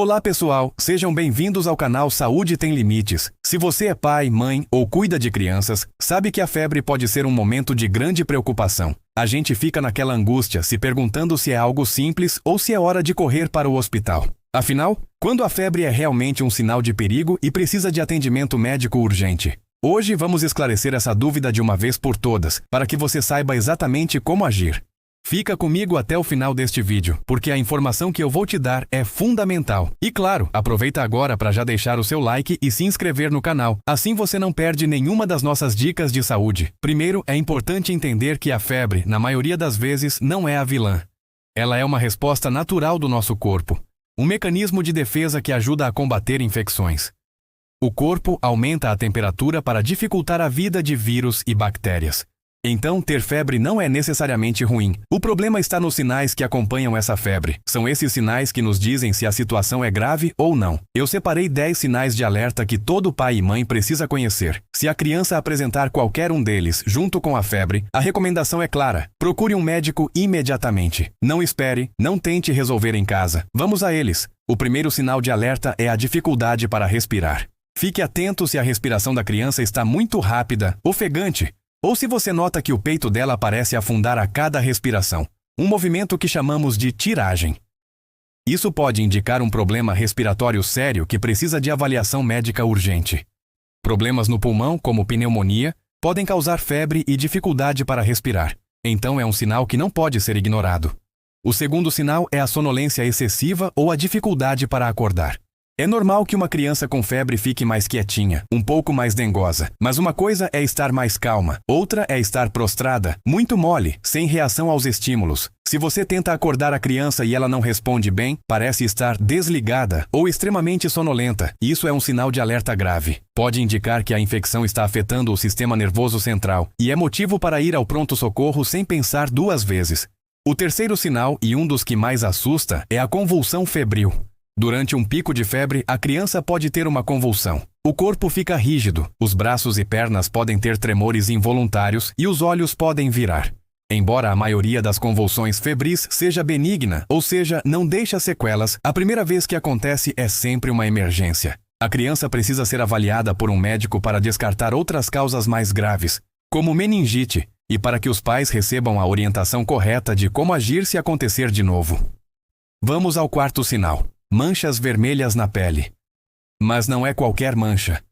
Olá pessoal, sejam bem-vindos ao canal Saúde Tem Limites. Se você é pai, mãe ou cuida de crianças, sabe que a febre pode ser um momento de grande preocupação. A gente fica naquela angústia, se perguntando se é algo simples ou se é hora de correr para o hospital. Afinal, quando a febre é realmente um sinal de perigo e precisa de atendimento médico urgente? Hoje vamos esclarecer essa dúvida de uma vez por todas, para que você saiba exatamente como agir. Fica comigo até o final deste vídeo, porque a informação que eu vou te dar é fundamental. E claro, aproveita agora para já deixar o seu like e se inscrever no canal, assim você não perde nenhuma das nossas dicas de saúde. Primeiro, é importante entender que a febre, na maioria das vezes, não é a vilã. Ela é uma resposta natural do nosso corpo, um mecanismo de defesa que ajuda a combater infecções. O corpo aumenta a temperatura para dificultar a vida de vírus e bactérias. Então, ter febre não é necessariamente ruim. O problema está nos sinais que acompanham essa febre. São esses sinais que nos dizem se a situação é grave ou não. Eu separei 10 sinais de alerta que todo pai e mãe precisa conhecer. Se a criança apresentar qualquer um deles junto com a febre, a recomendação é clara: procure um médico imediatamente. Não espere, não tente resolver em casa. Vamos a eles. O primeiro sinal de alerta é a dificuldade para respirar. Fique atento se a respiração da criança está muito rápida, ofegante, ou se você nota que o peito dela parece afundar a cada respiração, um movimento que chamamos de tiragem. Isso pode indicar um problema respiratório sério que precisa de avaliação médica urgente. Problemas no pulmão, como pneumonia, podem causar febre e dificuldade para respirar, então é um sinal que não pode ser ignorado. O segundo sinal é a sonolência excessiva ou a dificuldade para acordar. É normal que uma criança com febre fique mais quietinha, um pouco mais dengosa, mas uma coisa é estar mais calma, outra é estar prostrada, muito mole, sem reação aos estímulos. Se você tenta acordar a criança e ela não responde bem, parece estar desligada ou extremamente sonolenta. Isso é um sinal de alerta grave. Pode indicar que a infecção está afetando o sistema nervoso central e é motivo para ir ao pronto-socorro sem pensar duas vezes. O terceiro sinal, e um dos que mais assusta, é a convulsão febril. Durante um pico de febre, a criança pode ter uma convulsão. O corpo fica rígido, os braços e pernas podem ter tremores involuntários e os olhos podem virar. Embora a maioria das convulsões febris seja benigna, ou seja, não deixa sequelas, a primeira vez que acontece é sempre uma emergência. A criança precisa ser avaliada por um médico para descartar outras causas mais graves, como meningite, e para que os pais recebam a orientação correta de como agir se acontecer de novo. Vamos ao quarto sinal. Manchas vermelhas na pele. Mas não é qualquer mancha.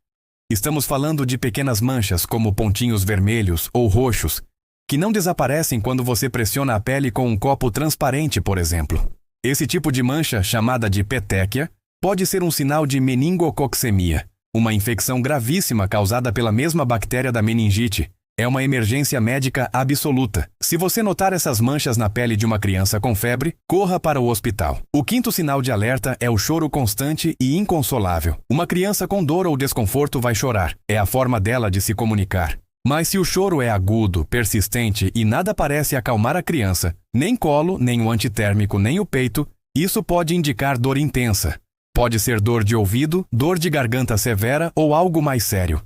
Estamos falando de pequenas manchas como pontinhos vermelhos ou roxos, que não desaparecem quando você pressiona a pele com um copo transparente, por exemplo. Esse tipo de mancha, chamada de petéquia, pode ser um sinal de meningococcemia, uma infecção gravíssima causada pela mesma bactéria da meningite. É uma emergência médica absoluta. Se você notar essas manchas na pele de uma criança com febre, corra para o hospital. O quinto sinal de alerta é o choro constante e inconsolável. Uma criança com dor ou desconforto vai chorar. É a forma dela de se comunicar. Mas se o choro é agudo, persistente e nada parece acalmar a criança, nem colo, nem o antitérmico, nem o peito, isso pode indicar dor intensa. Pode ser dor de ouvido, dor de garganta severa ou algo mais sério.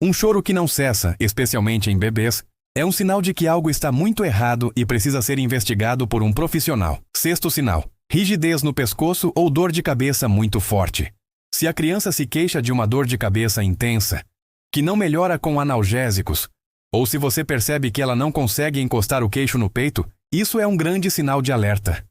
Um choro que não cessa, especialmente em bebês, é um sinal de que algo está muito errado e precisa ser investigado por um profissional. Sexto sinal: rigidez no pescoço ou dor de cabeça muito forte. Se a criança se queixa de uma dor de cabeça intensa, que não melhora com analgésicos, ou se você percebe que ela não consegue encostar o queixo no peito, isso é um grande sinal de alerta.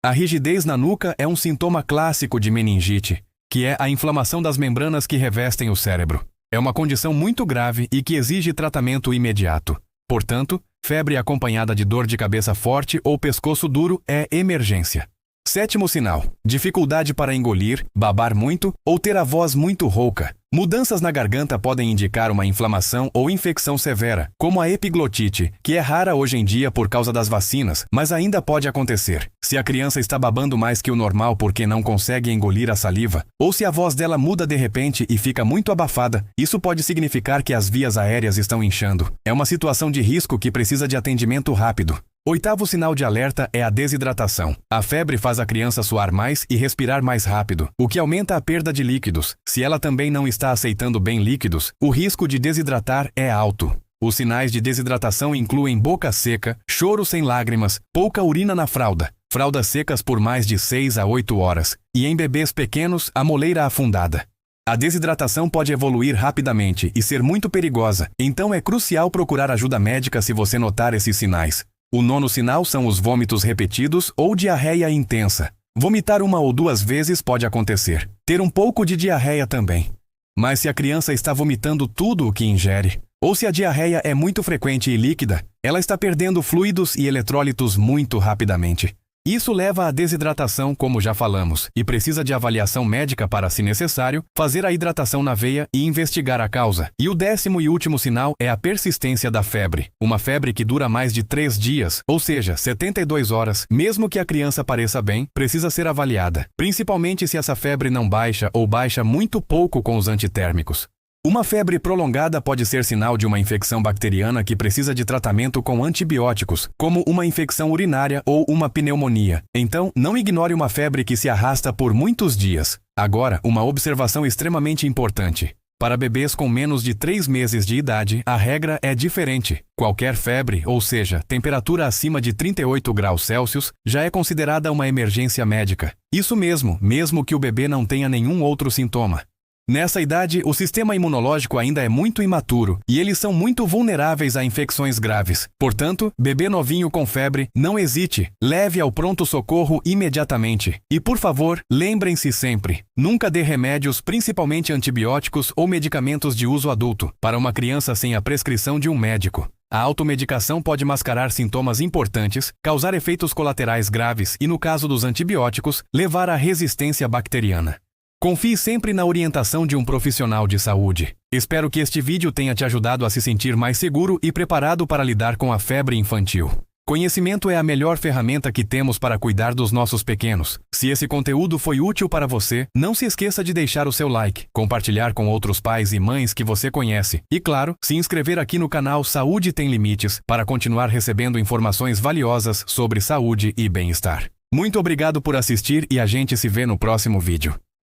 A rigidez na nuca é um sintoma clássico de meningite, que é a inflamação das membranas que revestem o cérebro. É uma condição muito grave e que exige tratamento imediato. Portanto, febre acompanhada de dor de cabeça forte ou pescoço duro é emergência. Sétimo sinal: dificuldade para engolir, babar muito ou ter a voz muito rouca. Mudanças na garganta podem indicar uma inflamação ou infecção severa, como a epiglotite, que é rara hoje em dia por causa das vacinas, mas ainda pode acontecer. Se a criança está babando mais que o normal porque não consegue engolir a saliva, ou se a voz dela muda de repente e fica muito abafada, isso pode significar que as vias aéreas estão inchando. É uma situação de risco que precisa de atendimento rápido. Oitavo sinal de alerta é a desidratação. A febre faz a criança suar mais e respirar mais rápido, o que aumenta a perda de líquidos. Se ela também não está aceitando bem líquidos, o risco de desidratar é alto. Os sinais de desidratação incluem boca seca, choro sem lágrimas, pouca urina na fralda, fraldas secas por mais de 6 a 8 horas, e em bebês pequenos, a moleira afundada. A desidratação pode evoluir rapidamente e ser muito perigosa, então é crucial procurar ajuda médica se você notar esses sinais. O nono sinal são os vômitos repetidos ou diarreia intensa. Vomitar 1 ou 2 vezes pode acontecer. Ter um pouco de diarreia também. Mas se a criança está vomitando tudo o que ingere, ou se a diarreia é muito frequente e líquida, ela está perdendo fluidos e eletrólitos muito rapidamente. Isso leva à desidratação, como já falamos, e precisa de avaliação médica para, se necessário, fazer a hidratação na veia e investigar a causa. E o 10º e último sinal é a persistência da febre. Uma febre que dura mais de 3 dias, ou seja, 72 horas, mesmo que a criança pareça bem, precisa ser avaliada, principalmente se essa febre não baixa ou baixa muito pouco com os antitérmicos. Uma febre prolongada pode ser sinal de uma infecção bacteriana que precisa de tratamento com antibióticos, como uma infecção urinária ou uma pneumonia. Então, não ignore uma febre que se arrasta por muitos dias. Agora, uma observação extremamente importante. Para bebês com menos de 3 meses de idade, a regra é diferente. Qualquer febre, ou seja, temperatura acima de 38 graus Celsius, já é considerada uma emergência médica. Isso mesmo que o bebê não tenha nenhum outro sintoma. Nessa idade, o sistema imunológico ainda é muito imaturo e eles são muito vulneráveis a infecções graves. Portanto, bebê novinho com febre, não hesite, leve ao pronto-socorro imediatamente. E por favor, lembrem-se sempre, nunca dê remédios, principalmente antibióticos ou medicamentos de uso adulto, para uma criança sem a prescrição de um médico. A automedicação pode mascarar sintomas importantes, causar efeitos colaterais graves e, no caso dos antibióticos, levar à resistência bacteriana. Confie sempre na orientação de um profissional de saúde. Espero que este vídeo tenha te ajudado a se sentir mais seguro e preparado para lidar com a febre infantil. Conhecimento é a melhor ferramenta que temos para cuidar dos nossos pequenos. Se esse conteúdo foi útil para você, não se esqueça de deixar o seu like, compartilhar com outros pais e mães que você conhece e, claro, se inscrever aqui no canal Saúde Tem Limites para continuar recebendo informações valiosas sobre saúde e bem-estar. Muito obrigado por assistir e a gente se vê no próximo vídeo.